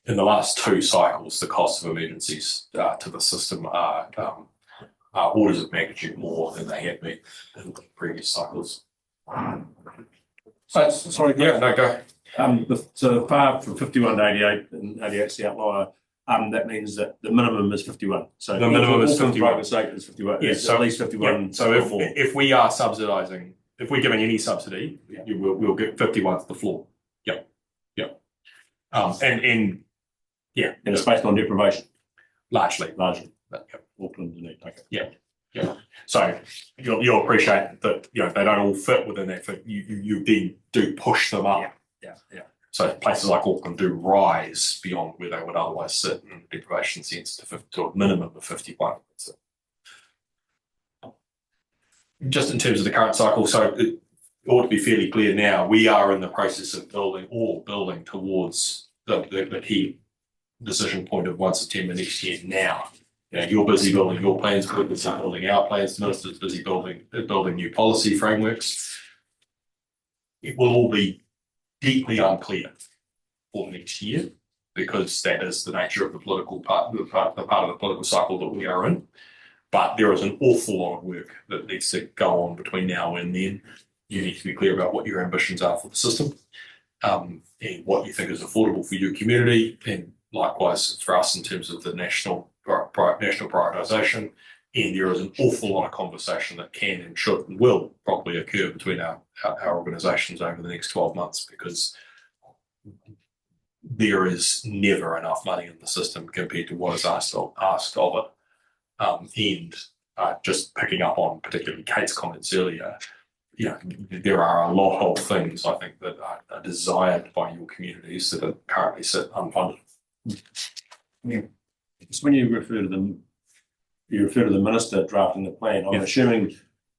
the last two cycles, the cost of emergencies to the system are orders of magnitude more than they had been in the previous cycles. So, sorry. Yeah, no, go. So far from 51 to 88, and 88's the outlier. That means that the minimum is 51. So the minimum is 51. State is 51. Yeah, so at least 51. Yeah, so if we are subsidising, if we're giving any subsidy, we'll get 51 to the floor. Yep. And it's based on deprivation. Largely. Yep. Auckland, okay. Yeah. So you'll appreciate that they don't all fit within that. But you then do push them up. Yeah. So places like Auckland do rise beyond where they would otherwise sit in the deprivation sense to a minimum of 51. So just in terms of the current cycle, so it ought to be fairly clear now, we are in the process of building towards the key decision point of 1 September next year now. You're busy building your plans, we're busy building our plans, the minister's busy building new policy frameworks. It will all be deeply unclear for next year because that is the nature of the political part of the political cycle that we are in. But there is an awful lot of work that needs to go on between now and then. You need to be clear about what your ambitions are for the system, and what you think is affordable for your community, and likewise for us in terms of the national prioritisation, And there is an awful lot of conversation that can and should and will probably occur between our organisations over the next 12 months, because there is never enough money in the system compared to what is asked of it. And just picking up on particularly Kate's comments earlier, there are a lot of things I think that are desired by your communities that are currently sit unfunded. Yeah. It's when you refer to the minister drafting the plan. I'm assuming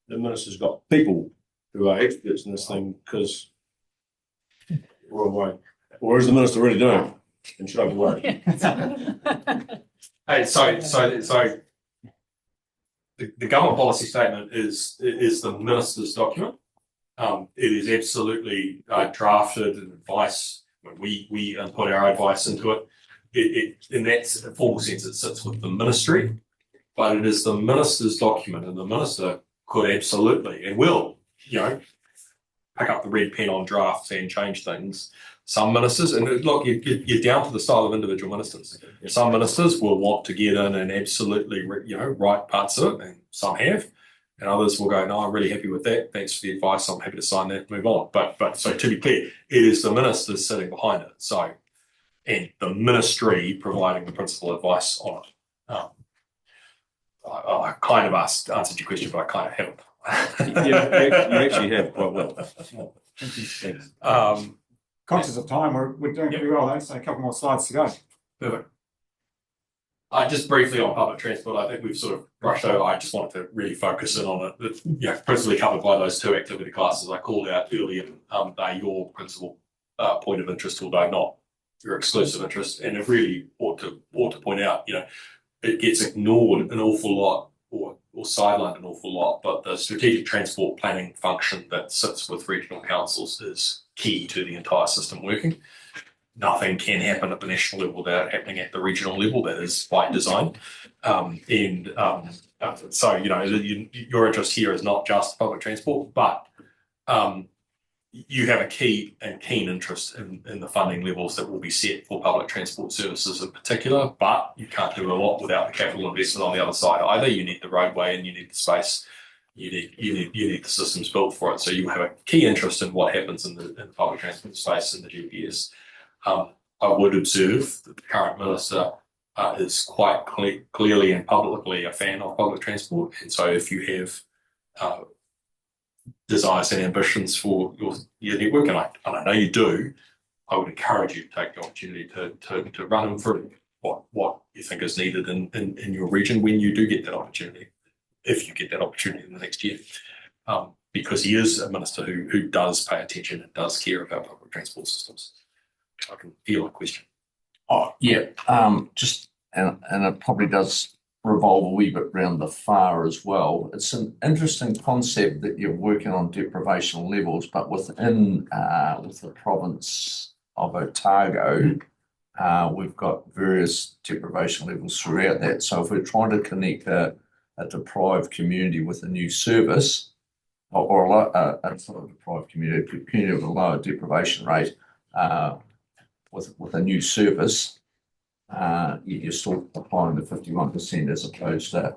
the minister's got people who are experts in this thing, because or is the minister really doing it? And should I be worried? Hey, so the government policy statement is the minister's document. It is absolutely drafted and advice when we input our advice into it. It in that formal sense, it sits with the ministry, but it is the minister's document, and the minister could absolutely and will, pick up the red pen on drafts and change things. Some ministers, and look, you're down to the style of individual ministers. Some ministers will want to get in and absolutely, write parts of it, and some have, and others will go, no, I'm really happy with that. Thanks for the advice. I'm happy to sign that, move on. But so to be clear, it is the minister sitting behind it. So, and the ministry providing the principal advice on it. I kind of answered your question, but I kind of haven't. You actually have quite well. Conscious of time, we're doing pretty well though, so a couple more slides to go. Perfect. Just briefly on public transport, I think we've sort of brushed over. I just wanted to really focus in on it. Principally covered by those two activity classes I called out earlier. They're your principal point of interest, although not your exclusive interest. And it really ought to point out, it gets ignored an awful lot or sidelined an awful lot, but the strategic transport planning function that sits with regional councils is key to the entire system working. Nothing can happen at the national level without happening at the regional level. That is by design. So, your interest here is not just public transport, but you have a keen interest in the funding levels that will be set for public transport services in particular, but you can't do a lot without the capital investment on the other side either. You need the roadway and you need the space. You need the systems built for it. So you have a key interest in what happens in the public transport space in the GPS. I would observe that the current minister is quite clearly and publicly a fan of public transport. And so if you have desires and ambitions for your network, and I know you do, I would encourage you to take the opportunity to run him through what you think is needed in your region when you do get that opportunity, if you get that opportunity in the next year. Because he is a minister who does pay attention and does care about public transport systems. I can feel a question. Oh, yeah. Just and it probably does revolve a wee bit around the FAR as well. It's an interesting concept that you're working on deprivation levels, but within with the province of Otago, we've got various deprivation levels throughout that. So if we're trying to connect a deprived community with a new service, or a sort of deprived community with a lower deprivation rate, with a new service, you're still applying the 51% as opposed to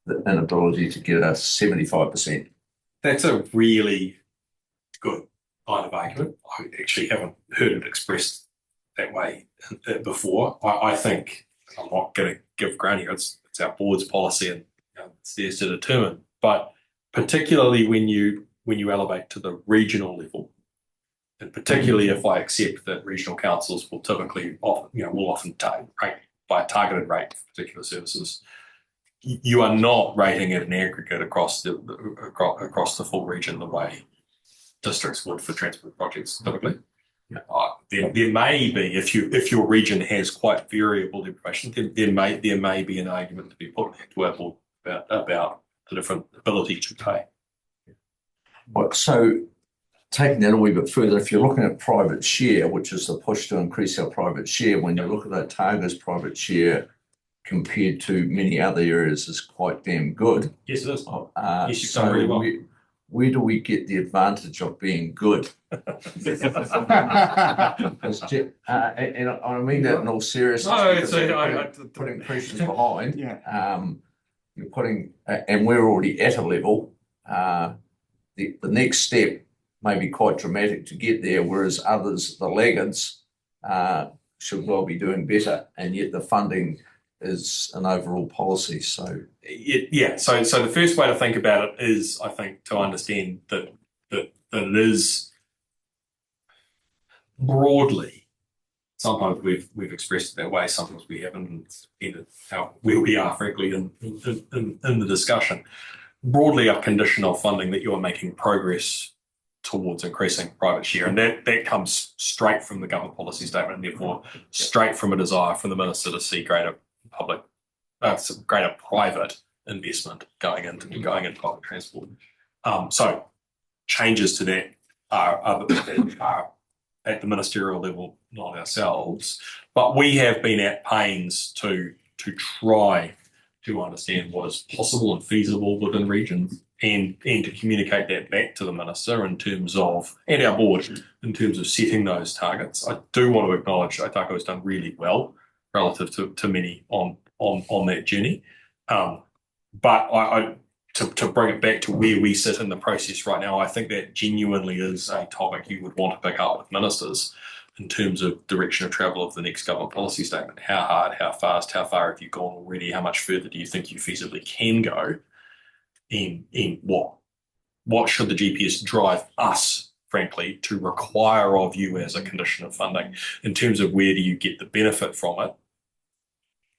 the inability to get a 75%. That's a really good line of argument. I actually haven't heard it expressed that way before. I think, I'm not going to give ground here, it's our board's policy and it's theirs to determine. But particularly when you elevate to the regional level, and particularly if I accept that regional councils will typically often rate by a targeted rate for particular services, you are not rating it in aggregate across the full region the way districts would for transport projects typically. There may be, if your region has quite variable deprivation, there may be an argument to be put to our board about the different ability to pay. So taking that a wee bit further, if you're looking at private share, which is the push to increase our private share, when you look at Otago's private share compared to many other areas, is quite damn good. Yes, it is. Yes, you've done really well. Where do we get the advantage of being good? And I mean that in all seriousness. No, putting pressures behind. you're putting, and we're already at a level, the next step may be quite dramatic to get there, whereas others, the laggards, should well be doing better, and yet the funding is an overall policy. So So the first way to think about it is, I think, to understand that it is broadly. Sometimes we've expressed it that way. Sometimes we haven't. Where we are, frankly, in the discussion. Broadly, a condition of funding that you are making progress towards increasing private share, and that comes straight from the government policy statement, and therefore straight from a desire from the minister to see greater private investment going into public transport. So changes to that are at the ministerial level, not ourselves, but we have been at pains to try to understand what is possible and feasible within regions, and to communicate that back to the minister in terms of, and our board, in terms of setting those targets. I do want to acknowledge Otago has done really well relative to many on that journey. But to bring it back to where we sit in the process right now, I think that genuinely is a topic you would want to pick up with ministers in terms of direction of travel of the next government policy statement. How hard, how fast, how far have you gone already? How much further do you think you feasibly can go? In what should the GPS drive us, frankly, to require of you as a condition of funding? In terms of where do you get the benefit from it,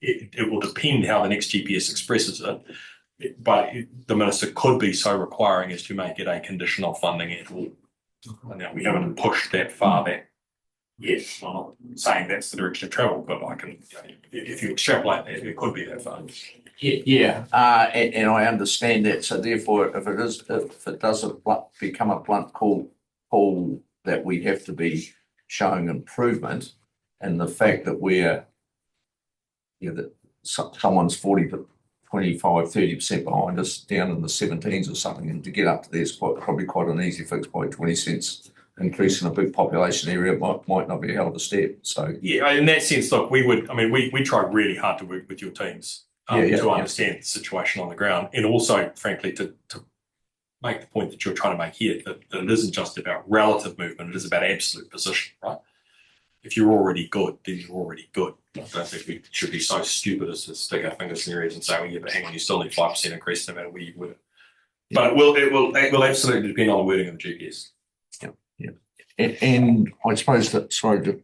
it will depend how the next GPS expresses it, but the minister could be so requiring as to make it a condition of funding at all. And now we haven't pushed that far back yet. I'm not saying that's the direction of travel, but I can, if you extrapolate that, it could be that far. Yeah, and I understand that. So therefore, if it does become a blunt call that we have to be showing improvement, and the fact that that someone's 25-30% behind us, down in the 17s or something, and to get up to there is probably quite an easy fix. By 20 cents increase in a big population area might not be a hell of a step. So yeah, in that sense, look, we try really hard to work with your teams to understand the situation on the ground, and also, frankly, to make the point that you're trying to make here, that it isn't just about relative movement, it is about absolute position, right? If you're already good, then you're already good. I don't think we should be so stupid as to stick our fingers in the ears and say, well, yeah, but hang on, you still need 5% increase no matter where you were. But it will absolutely depend on the wording of the GPS. Yeah. And I suppose that, sorry to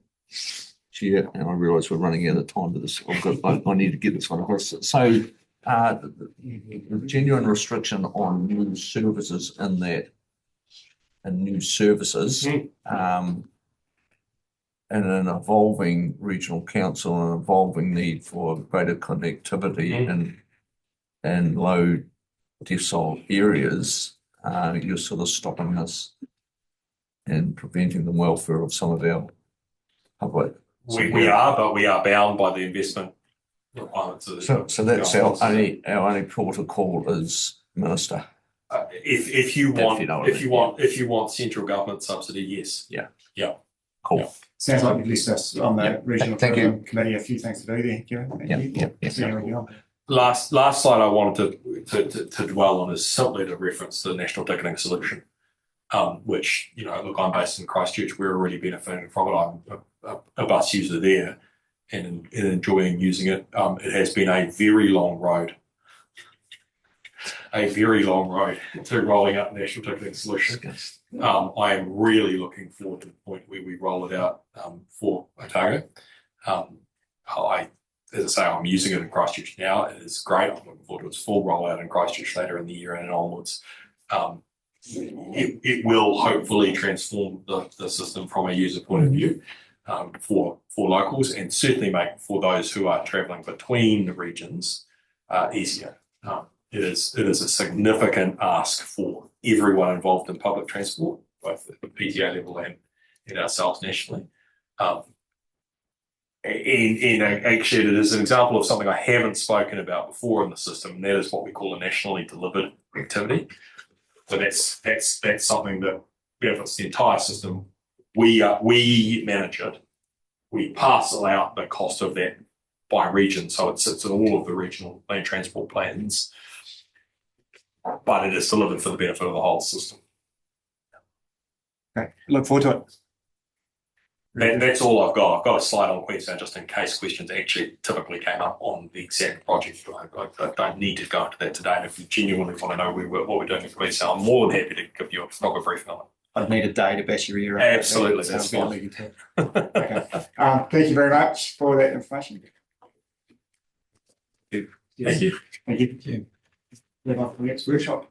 share, and I realise we're running out of time to this. I need to get this one across. So the genuine restriction on new services and an evolving regional council and an evolving need for greater connectivity and low decile areas, you're sort of stopping us and preventing the welfare of some of our public. We are bound by the investment requirements of the So that's our only protocol as minister. If you want central government subsidy, yes. Yeah. Cool. Yeah. Sounds like you've listed us on the regional Thank you. committee. A few things to do there, Kieran. Thank you. Yeah. Last slide I wanted to dwell on is simply to reference the national ticketing solution, which, look, I'm based in Christchurch. We're already benefiting from it. I'm a bus user there and enjoying using it. It has been a very long road to rolling out the national ticketing solution. I am really looking forward to the point where we roll it out for Otago. As I say, I'm using it in Christchurch now. It is great. I'm looking forward to its full rollout in Christchurch later in the year and onwards. It will hopefully transform the system from a user point of view for locals, and certainly make for those who are travelling between the regions easier. It is a significant ask for everyone involved in public transport, both at the PTA level and ourselves nationally. And actually, it is an example of something I haven't spoken about before in the system, and that is what we call a nationally delivered activity. So that's something that benefits the entire system. We manage it. We parcel out the cost of that by region, so it sits in all of the regional land transport plans. But it is delivered for the benefit of the whole system. Okay, look forward to it. That's all I've got. I've got a slide on Queenstown just in case questions actually typically came up on the exact project. I don't need to go into that today. And if you genuinely want to know what we're doing in Queenstown, I'm more than happy to give you a proper briefing on it. I'd need a day to bash your ear up. Absolutely, Sounds that's like fine. a legal tip. Okay. Thank you very much for that information. Thank you. Thank you. Move on to the next workshop.